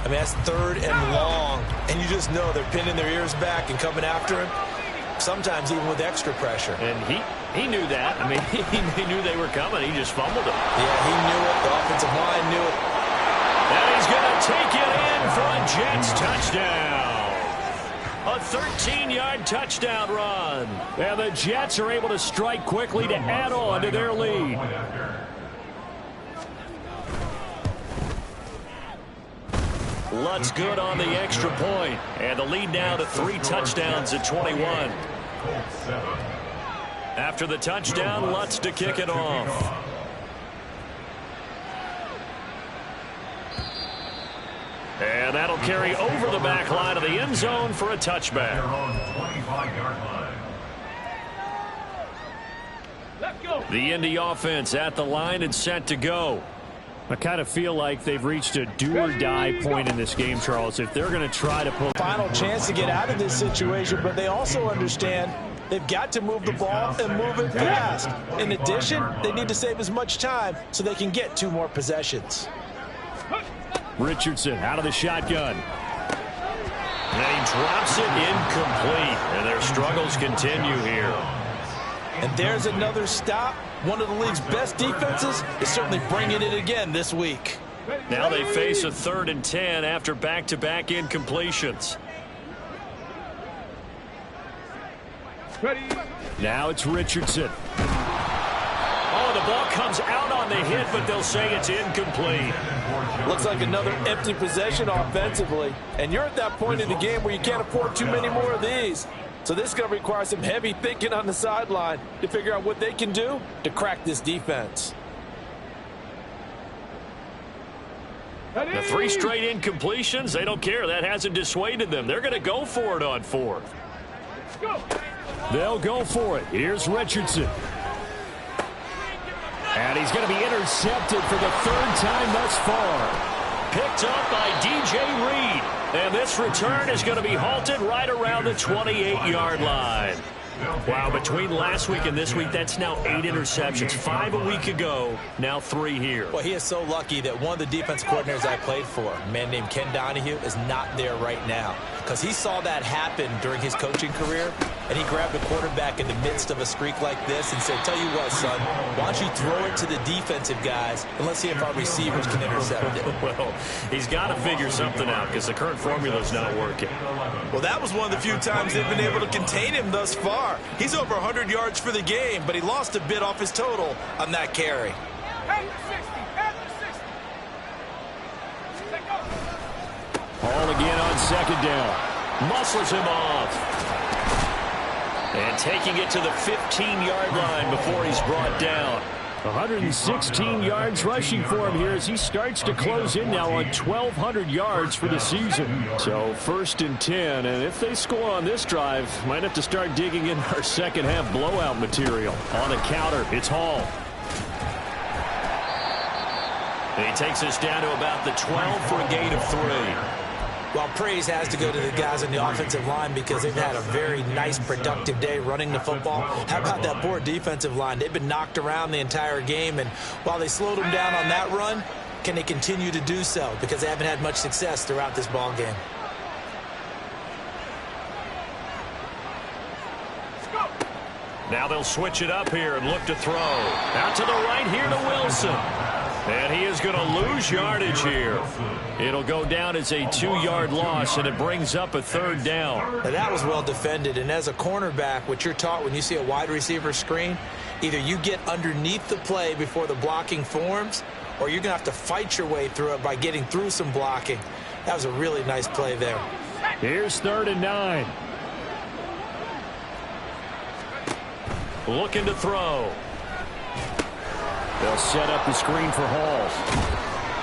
I mean, that's 3rd and long, and you just know they're pinning their ears back and coming after him, sometimes even with extra pressure. And he knew that. I mean, he knew they were coming. He just fumbled it. Yeah, he knew it. The offensive line knew it. And he's going to take it in for a Jets touchdown. A 13-yard touchdown run. And the Jets are able to strike quickly to add on to their lead. Lutz good on the extra point. And the lead now to 3 touchdowns at 21. After the touchdown, Lutz to kick it off. And that'll carry over the back line of the end zone for a touchback. The Indy offense at the line and set to go. I kind of feel like they've reached a do-or-die point in this game, Charles. If they're going to try to pull... Final chance to get out of this situation, but they also understand they've got to move the ball and move it fast. In addition, they need to save as much time so they can get 2 more possessions. Richardson out of the shotgun. And he drops it incomplete. And their struggles continue here. And there's another stop. One of the league's best defenses is certainly bringing it again this week. Now they face a 3rd and 10 after back-to-back incompletions. Now it's Richardson. Oh, the ball comes out on the hit, but they'll say it's incomplete. Looks like another empty possession offensively. And you're at that point in the game where you can't afford too many more of these. So this is going to require some heavy thinking on the sideline to figure out what they can do to crack this defense. The 3 straight incompletions, they don't care. That hasn't dissuaded them. They're going to go for it on 4th. They'll go for it. Here's Richardson. And he's going to be intercepted for the 3rd time thus far. Picked up by DJ Reed. And this return is going to be halted right around the 28-yard line. Wow, between last week and this week, that's now 8 interceptions. 5 a week ago, now 3 here. Well, he is so lucky that one of the defense coordinators I played for, a man named Ken Donahue, is not there right now. Because he saw that happen during his coaching career, and he grabbed the quarterback in the midst of a streak like this and said, tell you what, son, why don't you throw it to the defensive guys, and let's see if our receivers can intercept it. Well, he's got to figure something out because the current formula is not working. Well, that was one of the few times they've been able to contain him thus far. He's over 100 yards for the game, but he lost a bit off his total on that carry. Hall again on 2nd down. Muscles him off. And taking it to the 15-yard line before he's brought down. 116 yards rushing for him here as he starts to close in now on 1,200 yards for the season. So 1st and 10, and if they score on this drive, might have to start digging in our second-half blowout material. On the counter, it's Hall. And he takes us down to about the 12 for a gain of 3. Well, praise has to go to the guys on the offensive line because they've had a very nice, productive day running the football. How about that poor defensive line? They've been knocked around the entire game, and while they slowed them down on that run, can they continue to do so? Because they haven't had much success throughout this ball game. Now they'll switch it up here and look to throw. Out to the right here to Wilson. And he is going to lose yardage here. It'll go down as a 2-yard loss, and it brings up a 3rd down. Now that was well defended, and as a cornerback, what you're taught when you see a wide receiver screen, either you get underneath the play before the blocking forms, or you're going to have to fight your way through it by getting through some blocking. That was a really nice play there. Here's 3rd and 9. Looking to throw. They'll set up the screen for Hall.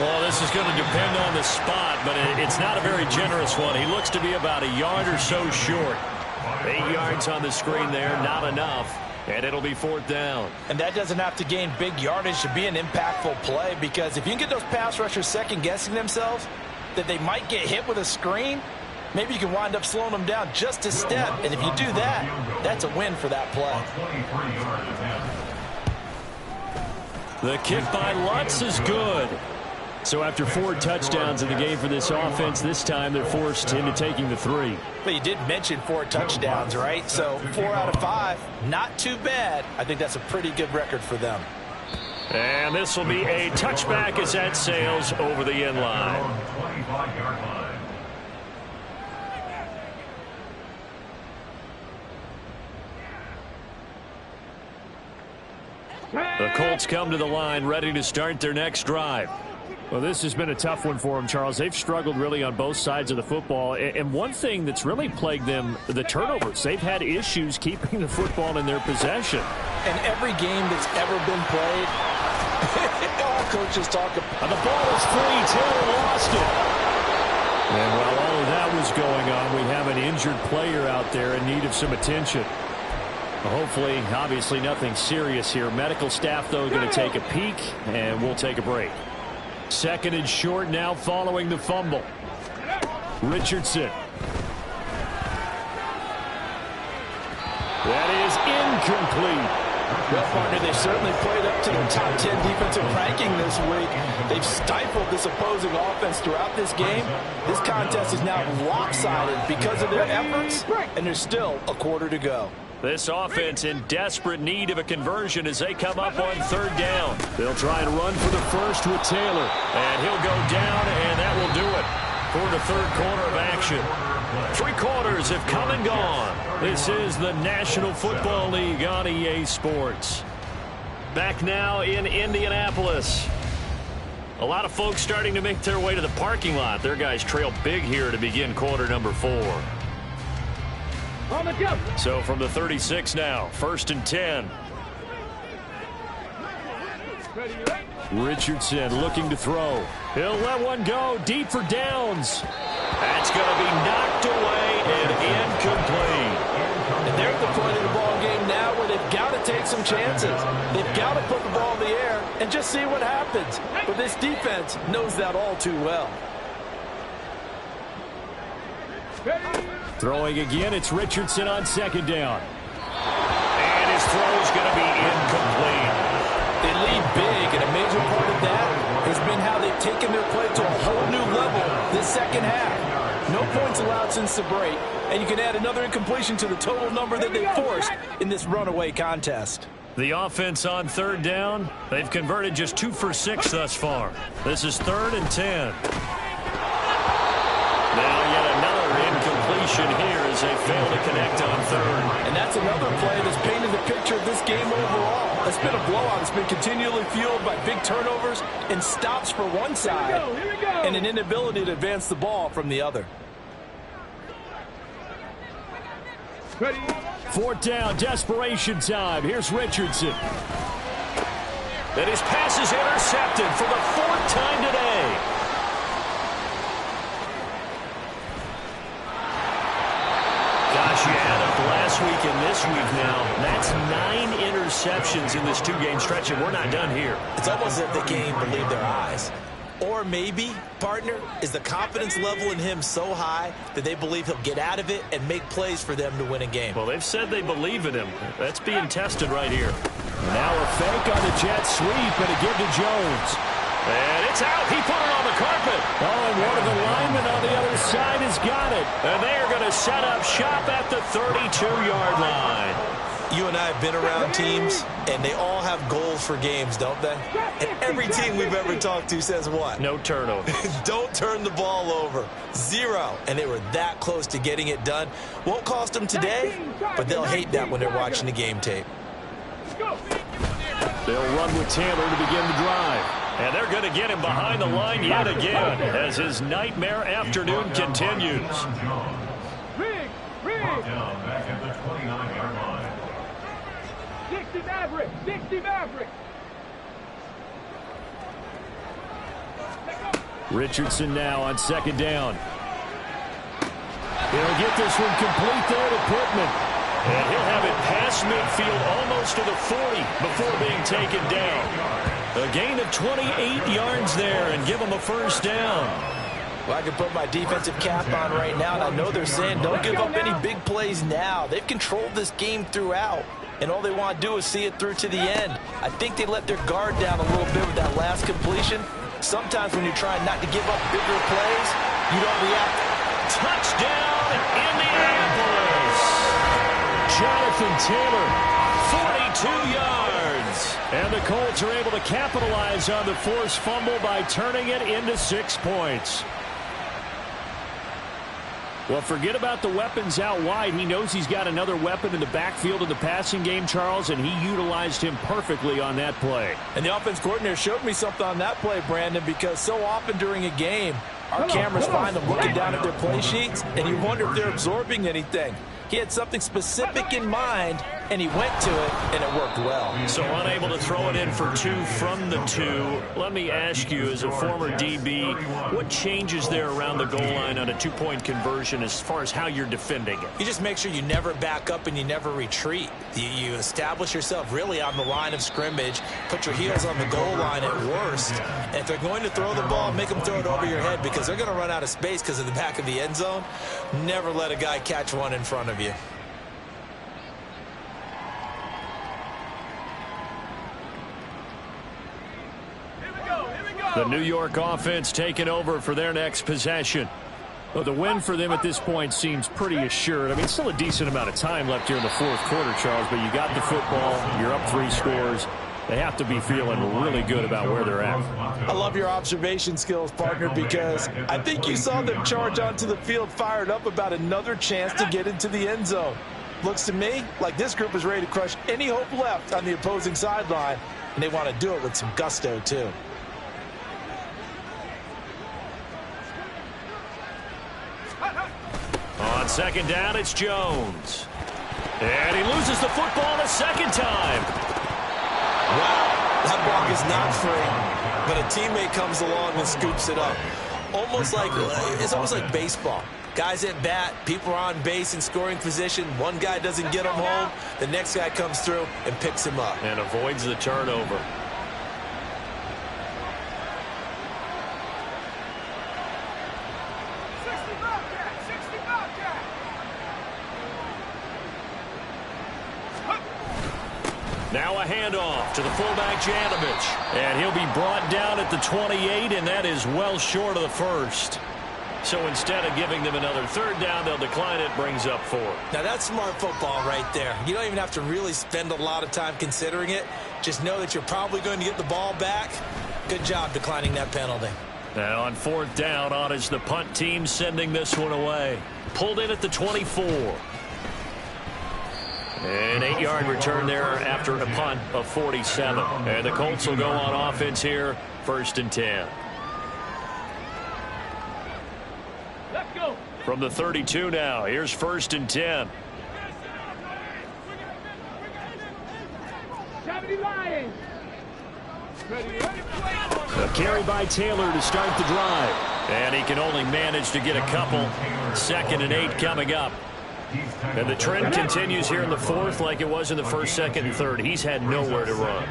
Well, this is going to depend on the spot, but it's not a very generous one. He looks to be about a yard or so short. 8 yards on the screen there, not enough. And it'll be 4th down. And that doesn't have to gain big yardage to be an impactful play, because if you can get those pass rushers second-guessing themselves that they might get hit with a screen, maybe you can wind up slowing them down just a step. And if you do that, that's a win for that play. The kick by Lutz is good. So after 4 touchdowns in the game for this offense, this time they're forced into taking the 3. But you did mention 4 touchdowns, right? So 4 out of 5, not too bad. I think that's a pretty good record for them. And this will be a touchback as that sails over the end line. The Colts come to the line ready to start their next drive. Well, this has been a tough one for them, Charles. They've struggled really on both sides of the football. And one thing that's really plagued them, the turnovers. They've had issues keeping the football in their possession. And every game that's ever been played, all coaches talk about. The ball is free. Taylor lost it. And while all of that was going on, we have an injured player out there in need of some attention. Hopefully, obviously nothing serious here. Medical staff, though, going to take a peek, and we'll take a break. 2nd and short now following the fumble. Richardson. That is incomplete. Well, partner, they certainly played up to their top 10 defensive ranking this week. They've stifled this opposing offense throughout this game. This contest is now lopsided because of their efforts, and there's still a quarter to go. This offense in desperate need of a conversion as they come up on 3rd down. They'll try and run for the first with Taylor. And he'll go down, and that will do it for the 3rd quarter of action. 3 quarters have come and gone. This is the National Football League on EA Sports. Back now in Indianapolis. A lot of folks starting to make their way to the parking lot. Their guys trail big here to begin quarter number 4. So from the 36 now, 1st and 10. Richardson looking to throw. He'll let one go deep for downs. That's going to be knocked away and incomplete. And they're at the point of the ball game now where they've got to take some chances. They've got to put the ball in the air and just see what happens. But this defense knows that all too well. Throwing again, it's Richardson on 2nd down. And his throw is going to be incomplete. They lead big, and a major part of that has been how they've taken their play to a whole new level this 2nd half. No points allowed since the break, and you can add another incompletion to the total number that they forced in this runaway contest. The offense on 3rd down, they've converted just 2 for 6 thus far. This is 3rd and 10. Now yet another incompletion here as they fail to connect on 3rd. And that's another play that's painted the picture of this game overall. It's been a blowout. It's been continually fueled by big turnovers and stops for one side and an inability to advance the ball from the other. 4th down, desperation time. Here's Richardson. And his pass is intercepted for the 4th time today. Gosh, you add up last week and this week now. That's 9 interceptions in this 2-game stretch, and we're not done here. It's almost as if they can't even believe their eyes. Or maybe, partner, is the confidence level in him so high that they believe he'll get out of it and make plays for them to win a game. Well, they've said they believe in him. That's being tested right here. Now a fake on the jet sweep and a give to Jones. And it's out. He put it on the carpet. Oh, and one of the linemen on the other side has got it. And they are going to set up shop at the 32-yard line. You and I have been around teams, and they all have goals for games, don't they? And every team we've ever talked to says what? No turnover. Don't turn the ball over. 0. And they were that close to getting it done. Won't cost them today, but they'll hate that when they're watching the game tape. They'll run with Taylor to begin the drive. And they're going to get him behind the line yet again as his nightmare afternoon continues. Back at the 29-yard line. 60 Maverick, 60 Maverick. Richardson now on 2nd down. He'll get this one complete there to Pittman. And he'll have it past midfield almost to the 40 before being taken down. A gain of 28 yards there and give them a 1st down. Well, I can put my defensive cap on right now, and I know they're saying don't give up any big plays now. They've controlled this game throughout, and all they want to do is see it through to the end. I think they let their guard down a little bit with that last completion. sometimes when you're trying not to give up bigger plays, you don't react. Touchdown, Indianapolis! Jonathan Taylor, 42 yards. And the Colts are able to capitalize on the forced fumble by turning it into 6 points. Well, forget about the weapons out wide. He knows he's got another weapon in the backfield of the passing game, Charles, and he utilized him perfectly on that play. And the offense coordinator showed me something on that play, Brandon, because so often during a game, our cameras find them looking down at their play sheets, and you wonder if they're absorbing anything. He had something specific in mind, and he went to it, and it worked well. So unable to throw it in for 2 from the 2. Let me ask you, as a former DB, what changes there around the goal line on a 2-point conversion as far as how you're defending it? You just make sure you never back up and you never retreat. You establish yourself really on the line of scrimmage, put your heels on the goal line at worst, and if they're going to throw the ball, make them throw it over your head because they're going to run out of space because of the back of the end zone. Never let a guy catch one in front of you. The New York offense taking over for their next possession. Well, the win for them at this point seems pretty assured. I mean, still a decent amount of time left here in the fourth quarter, Charles, but you got the football, you're up 3 scores. They have to be feeling really good about where they're at. I love your observation skills, partner, because I think you saw them charge onto the field fired up about another chance to get into the end zone. Looks to me like this group is ready to crush any hope left on the opposing sideline, and they want to do it with some gusto, too. On second down, it's Jones. And he loses the football a second time. Wow, that block is not free, but a teammate comes along and scoops it up. It's almost like baseball. Guys at bat, people are on base in scoring position. One guy doesn't get him home. The next guy comes through and picks him up. And avoids the turnover. Now a handoff to the fullback, Janovich. And he'll be brought down at the 28, and that is well short of the first. So instead of giving them another third down, they'll decline it, brings up 4. Now that's smart football right there. You don't even have to really spend a lot of time considering it. Just know that you're probably going to get the ball back. Good job declining that penalty. Now on 4th down, on is the punt team sending this one away. Pulled in at the 24. An 8-yard return there after a punt of 47. And the Colts will go on offense here, 1st and 10. Let's go. From the 32 now, here's 1st and 10. A carry by Taylor to start the drive. And he can only manage to get a couple. 2nd and 8 coming up. And the trend continues here in the 4th like it was in the 1st, 2nd, and 3rd. He's had nowhere to run.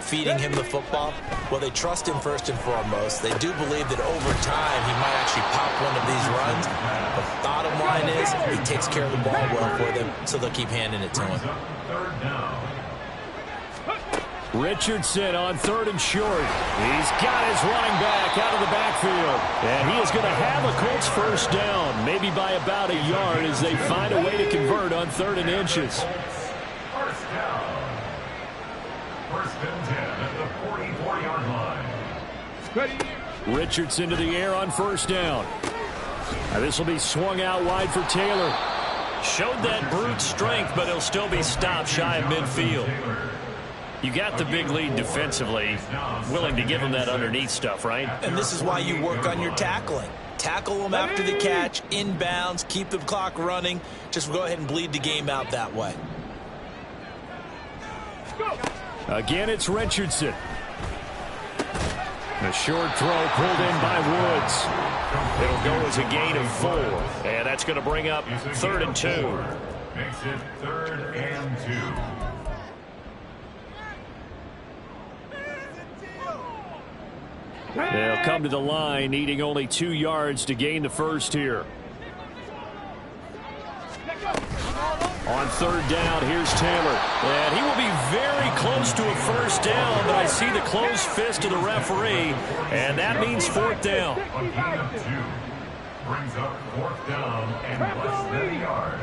Feeding him the football, well, they trust him first and foremost. They do believe that over time he might actually pop one of these runs. The bottom line is he takes care of the ball well for them, so they'll keep handing it to him. Richardson on 3rd and short. He's got his running back out of the backfield. And he is going to have a Colts 1st down, maybe by about a yard as they find a way to convert on 3rd and inches. 1st down. 1st and 10 at the 44-yard line. Richardson to the air on 1st down. Now this will be swung out wide for Taylor. Showed that brute strength, but he'll still be stopped shy of midfield. You got the big lead defensively, willing to give him that underneath stuff, right? And this is why you work on your tackling. Tackle them after the catch, inbounds, keep the clock running. Just go ahead and bleed the game out that way. Again, it's Richardson. A short throw pulled in by Woods. It'll go as a gain of 4. And that's going to bring up 3rd and 2. Makes it 3rd and 2. They'll come to the line, needing only 2 yards to gain the 1st here. On third down, here's Taylor. And he will be very close to a first down, but I see the closed fist of the referee, and that means fourth down. A gain of 2. Brings up fourth down and less than a yard.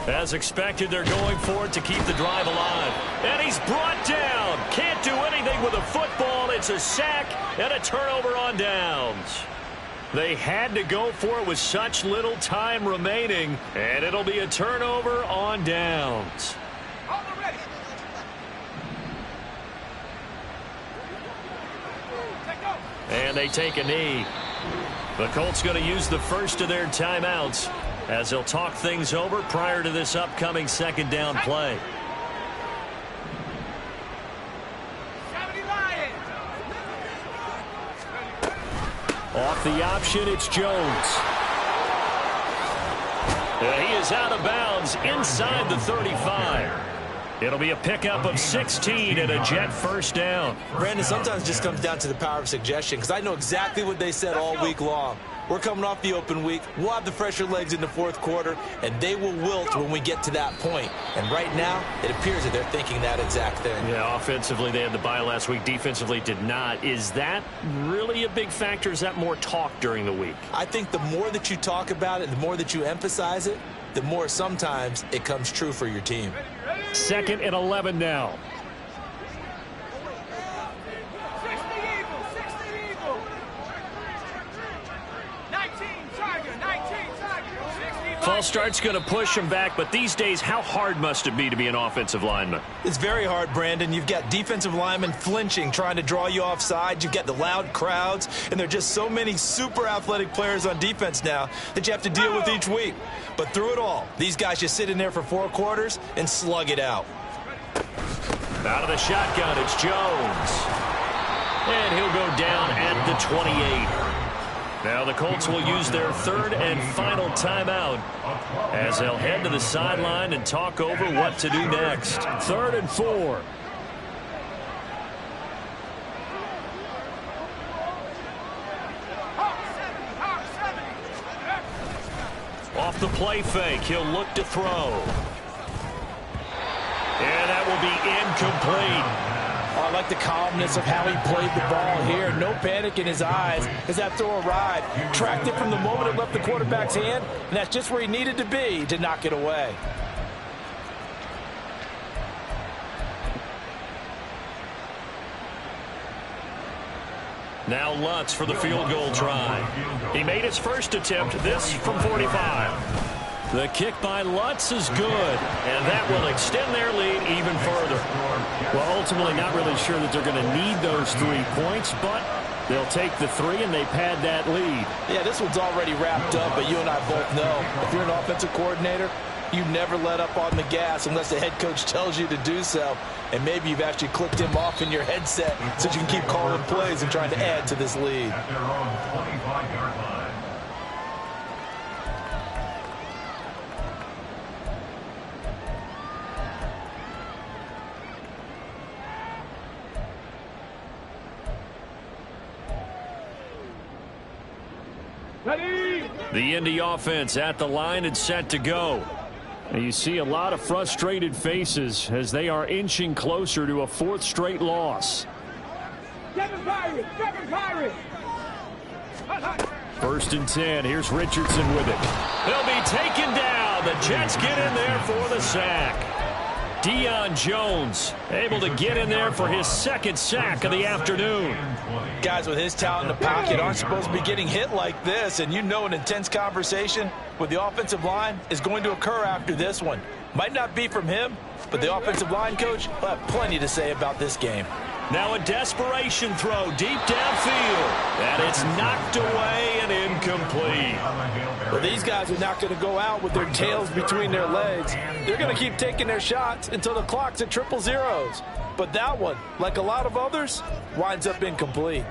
As expected, they're going for it to keep the drive alive. And he's brought down. Can't do anything with a football. It's a sack and a turnover on downs. They had to go for it with such little time remaining, and it'll be a turnover on downs. And they take a knee. The Colts going to use the first of their timeouts as they'll talk things over prior to this upcoming second down play. Off the option, it's Jones. He is out of bounds inside the 35. It'll be a pickup of 16 and a Jet first down. Brandon, sometimes it just comes down to the power of suggestion, because I know exactly what they said all week long. We're coming off the open week. We'll have the fresher legs in the fourth quarter, and they will wilt when we get to that point. And right now, it appears that they're thinking that exact thing. Yeah, offensively, they had the bye last week. Defensively, did not. Is that really a big factor? Is that more talk during the week? I think the more that you talk about it, the more that you emphasize it, the more sometimes it comes true for your team. 2nd and 11 now. False start's going to push him back, but these days, how hard must it be to be an offensive lineman? It's very hard, Brandon. You've got defensive linemen flinching, trying to draw you offside. You've got the loud crowds, and there are just so many super athletic players on defense now that you have to deal with each week. But through it all, these guys just sit in there for 4 quarters and slug it out. Out of the shotgun, it's Jones. And he'll go down at the 28. Now the Colts will use their 3rd and final timeout as they'll head to the sideline and talk over what to do next. 3rd and 4. Off the play fake, he'll look to throw. And that will be incomplete. I like the calmness of how he played the ball here. No panic in his eyes as that throw arrived. Tracked it from the moment it left the quarterback's hand, and that's just where he needed to be to knock it away. Now Lutz for the field goal try. He made his first attempt, this from 45. The kick by Lutz is good, and that will extend their lead even further. Well, ultimately not really sure that they're going to need those 3 points, but they'll take the 3 and they pad that lead. Yeah, this one's already wrapped up, but you and I both know if you're an offensive coordinator, you never let up on the gas unless the head coach tells you to do so. And maybe you've actually clicked him off in your headset so you can keep calling plays and trying to add to this lead. At their own 25-yard line. The Indy offense at the line and set to go. And you see a lot of frustrated faces as they are inching closer to a 4th straight loss. 7 Pirates! 7 Pirates! 1st and 10. Here's Richardson with it. They'll be taken down. The Jets get in there for the sack. Deion Jones able to get in there for his 2nd sack of the afternoon. Guys with his talent in the pocket aren't supposed to be getting hit like this, and you know an intense conversation with the offensive line is going to occur after this one. Might not be from him, but the offensive line coach will have plenty to say about this game. Now a desperation throw deep downfield, and it's knocked away and incomplete. Well, these guys are not going to go out with their tails between their legs. They're going to keep taking their shots until the clock's at 000. But that one, like a lot of others, winds up incomplete.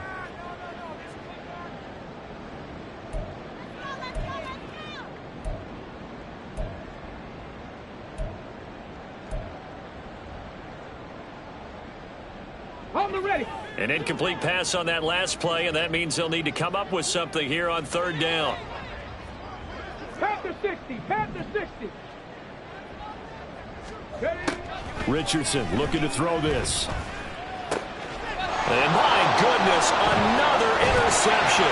An incomplete pass on that last play, and that means they'll need to come up with something here on 3rd down. Panther 6, 60. Panther 60. Richardson looking to throw this. And my goodness, another interception.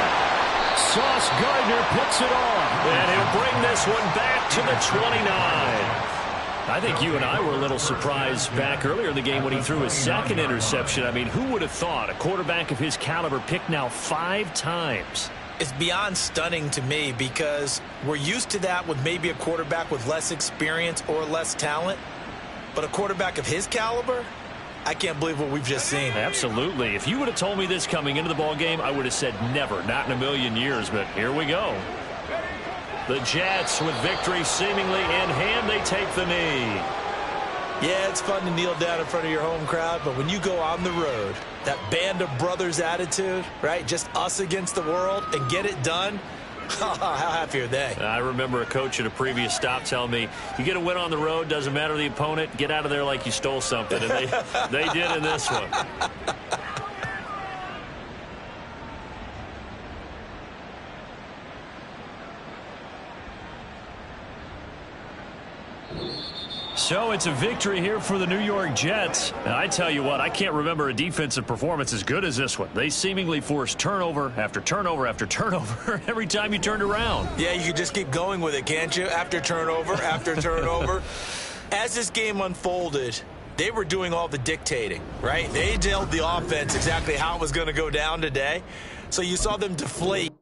Sauce Gardner picks it off. And he'll bring this one back to the 29. I think you and I were a little surprised back earlier in the game when he threw his second interception. I mean, who would have thought a quarterback of his caliber picked now 5 times? It's beyond stunning to me because we're used to that with maybe a quarterback with less experience or less talent. But a quarterback of his caliber, I can't believe what we've just seen. Absolutely. If you would have told me this coming into the ballgame, I would have said never, not in a million years. But here we go. The Jets, with victory seemingly in hand, they take the knee. Yeah, it's fun to kneel down in front of your home crowd, but when you go on the road, that band of brothers attitude, right, just us against the world, and get it done, how happy are they? I remember a coach at a previous stop telling me, you get a win on the road, doesn't matter the opponent, get out of there like you stole something. And they did in this one. So it's a victory here for the New York Jets. And I tell you what, I can't remember a defensive performance as good as this one. They seemingly forced turnover after turnover after turnover every time you turned around. Yeah, you can just keep going with it, can't you? After turnover, after turnover. As this game unfolded, they were doing all the dictating, right? They told the offense exactly how it was going to go down today. So you saw them deflate.